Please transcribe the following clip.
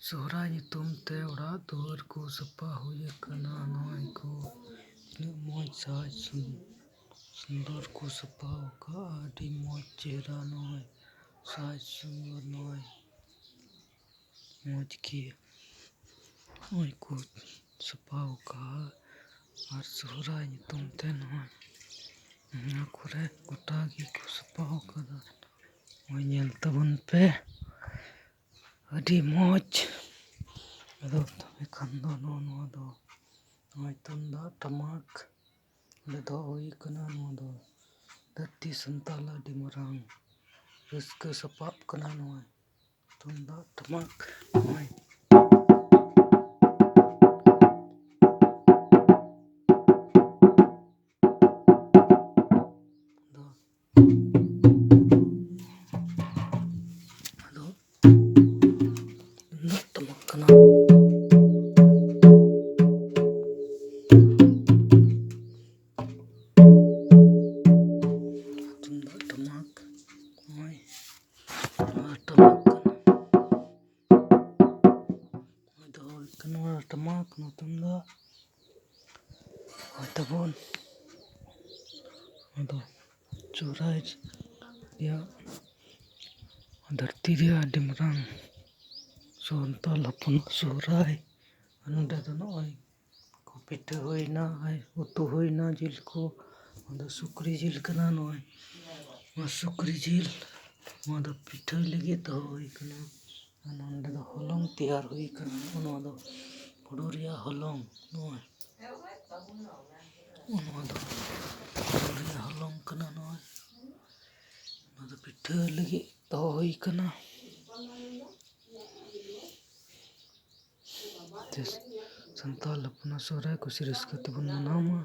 ᱥᱚᱦᱨᱟᱭ ᱧᱩᱛᱩᱢ ᱛᱮ ᱚᱲᱟᱜ ᱫᱩᱣᱟᱹᱨ ᱠᱚ ᱥᱟᱯᱷᱟ ᱦᱩᱭ ᱟᱠᱟᱱᱟ᱾ ᱱᱚᱜᱼᱚᱭ ᱠᱚ ᱛᱤᱱᱟᱹᱜ ᱢᱚᱡᱽ ᱥᱟᱡᱽ ᱥᱩᱱᱫᱚᱨ ᱠᱚ ᱥᱟᱯᱷᱟ ᱟᱠᱟᱜᱼᱟ᱾ ᱟᱹᱰᱤ ᱢᱚᱡᱽ ᱪᱮᱦᱨᱟ ᱱᱚᱜᱼᱚᱭ ᱥᱟᱡᱽ ᱥᱩᱱᱫᱚᱨ ᱱᱚᱜᱼᱚᱭ ᱢᱚᱡᱽ ᱜᱮ ᱱᱚᱜᱼᱚᱭ ᱠᱚ ᱥᱟᱯᱷᱟ ᱟᱠᱟᱜᱼᱟ᱾ ᱟᱨ ᱥᱚᱦᱨᱟᱭ ᱧᱩᱛᱩᱢ ᱛᱮ ᱱᱚᱜᱼᱚᱭ ᱚᱱᱟ ᱠᱚᱨᱮ ᱜᱚᱴᱟ ᱜᱮᱠᱚ ᱥᱟᱯᱷᱟ ᱟᱠᱟᱫᱟ᱾ ᱱᱚᱜᱼᱚᱭ ᱧᱮᱞ ᱛᱟᱵᱚᱱ ᱯᱮ ᱟᱹᱰᱤ ᱢᱚᱡᱽ᱾ ᱟᱫᱚ ᱛᱚᱵᱮ ᱠᱷᱟᱱ ᱫᱚ ᱱᱚᱣᱟ ᱫᱚ ᱱᱚᱜᱼᱚᱭ ᱛᱩᱢᱫᱟᱜ ᱴᱟᱢᱟᱠ ᱚᱸᱰᱮ ᱫᱚ ᱦᱩᱭ ᱠᱟᱱᱟ᱾ ᱱᱚᱣᱟ ᱫᱚ ᱫᱷᱟᱹᱨᱛᱤ ᱥᱟᱱᱛᱟᱞ ᱟᱹᱰᱤ ᱢᱟᱨᱟᱝ ᱨᱟᱹᱥᱠᱟᱹ ᱥᱟᱯᱟᱵ ᱠᱟᱱᱟ᱾ ᱱᱚᱜᱼᱚᱭ ᱛᱩᱢᱫᱟᱜ ᱴᱟᱢᱟᱠ ᱱᱚᱜᱼᱚᱭ ᱟᱫᱚ ᱛᱩᱢᱫᱟᱜ ᱴᱟᱢᱟᱠ ᱠᱟᱱᱟ᱾ ᱛᱩᱢᱫᱟᱜ ᱴᱟᱢᱟᱠ ᱱᱚᱜᱼᱚᱭ ᱱᱚᱣᱟ ᱴᱟᱢᱟᱠ ᱠᱟᱱᱟ᱾ ᱫᱚ ᱦᱩᱭ ᱠᱟᱱᱟ ᱱᱚᱣᱟ ᱴᱟᱢᱟᱠ ᱱᱚᱣᱟ ᱛᱩᱢᱫᱟᱜ ᱛᱟᱵᱚᱱ᱾ ᱟᱫᱚ ᱥᱚᱦᱨᱟᱭ ᱨᱮᱭᱟᱜ ᱫᱷᱟᱹᱨᱛᱤ ᱨᱮᱭᱟᱜ ᱟᱹᱰᱤ ᱢᱟᱨᱟᱝ ᱥᱟᱱᱛᱟᱞ ᱦᱚᱯᱚᱱᱟᱜ ᱥᱚᱦᱨᱟᱭ᱾ ᱱᱚᱸᱰᱮ ᱫᱚ ᱱᱚᱜᱼᱚᱭ ᱠᱚ ᱯᱤᱴᱷᱟᱹ ᱦᱩᱭᱱᱟ, ᱩᱛᱩ ᱦᱩᱭᱱᱟ ᱡᱤᱞ ᱠᱚ᱾ ᱱᱚᱣᱟ ᱫᱚ ᱥᱩᱠᱨᱤ ᱡᱤᱞ ᱠᱟᱱᱟ᱾ ᱱᱚᱜᱼᱚᱭ ᱱᱚᱣᱟ ᱥᱩᱠᱨᱤ ᱡᱤᱞ ᱱᱚᱣᱟ ᱫᱚ ᱯᱤᱴᱷᱟᱹᱭ ᱞᱟᱹᱜᱤᱫ ᱫᱚᱦᱚ ᱦᱩᱭ ᱠᱟᱱᱟ᱾ ᱟᱨ ᱱᱚᱸᱰᱮ ᱫᱚ ᱦᱚᱞᱚᱝ ᱛᱮᱭᱟᱨ ᱦᱩᱭ ᱠᱟᱱᱟ᱾ ᱱᱚᱣᱟ ᱫᱚ ᱦᱩᱲᱩ ᱨᱮᱭᱟᱜ ᱦᱚᱞᱚᱝ ᱱᱚᱣᱟ ᱫᱚ ᱦᱩᱲᱩ ᱨᱮᱭᱟᱜ ᱦᱚᱞᱚᱝ ᱠᱟᱱᱟ᱾ ᱱᱚᱣᱟ ᱫᱚ ᱯᱤᱴᱷᱟᱹ ᱞᱟᱹᱜᱤᱫ ᱫᱚᱦᱚ ᱦᱩᱭ ᱠᱟᱱᱟ᱾ ᱥᱟᱱᱛᱟᱞ ᱦᱚᱯᱚᱱᱟᱜ ᱥᱚᱦᱨᱟᱭ ᱠᱩᱥᱤ ᱨᱟᱹᱥᱠᱟᱹ ᱛᱮᱵᱚᱱ ᱢᱟᱱᱟᱣ ᱢᱟ᱾